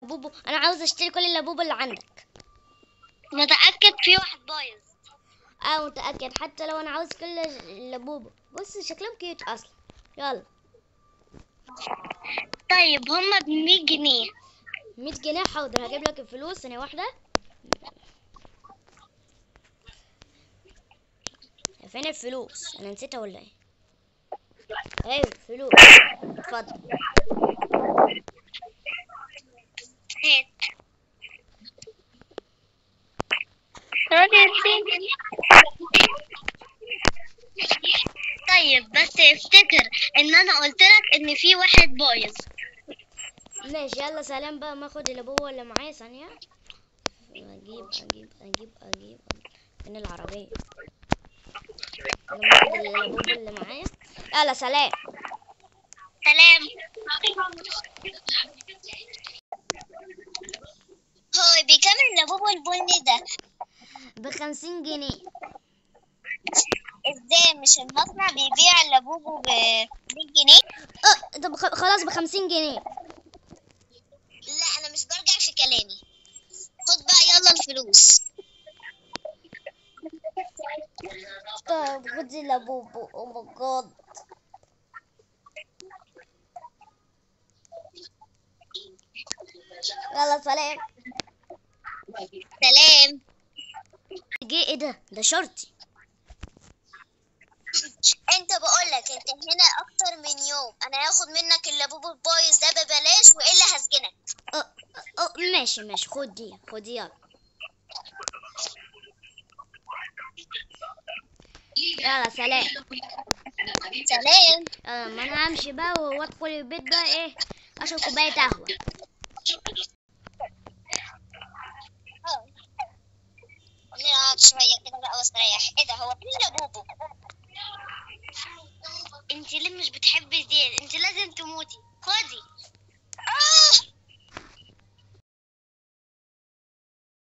بوبو انا عاوز اشتري كل اللابوبو اللي عندك. متأكد في واحد بايظ؟ متأكد، حتى لو انا عاوز كل اللابوبو. بص شكلهم كيوت اصلا. يلا. طيب هما ب100 جنيه. 100 جنيه، حاضر هجيب لك الفلوس ثانية واحدة. فين الفلوس؟ انا نسيتها ولا ايه؟ ايوه الفلوس، اتفضل. هات. راضي يا سيدي. طيب بس افتكر ان انا قلت لك ان في واحد بايظ. ماشي يلا سلام بقى، ما اخد اللابوبو اللي معايا ثانية. اجيب فين العربية؟ انا باخد اللابوبو اللي معايا. يلا سلام. سلام. هو بكام اللابوبو البني ده؟ ب50 جنيه. ازاي؟ مش المصنع بيبيع اللابوبو ب100 جنيه؟ طب خلاص ب50 جنيه. لا انا مش برجع في كلامي. خد بقى يلا الفلوس. طب خدي اللابوبو. او ماي جاد. يلا سلام. سلام. ايه ده شرطي. انت بقولك انت هنا اكتر من يوم، انا هاخد منك اللابوبو البايظ ده ببلاش والا هسجنك. ماشي خدي يلا. يلا سلام. سلام. ما انا همشي بقى وادخل البيت بقى، ايه، اشرب كوبايه قهوه. نقعد شوية كده بقى واستريح. ايه ده؟ هو فين اللابوبو؟ انت ليه مش بتحبي زياد؟ انت لازم تموتي. خدي.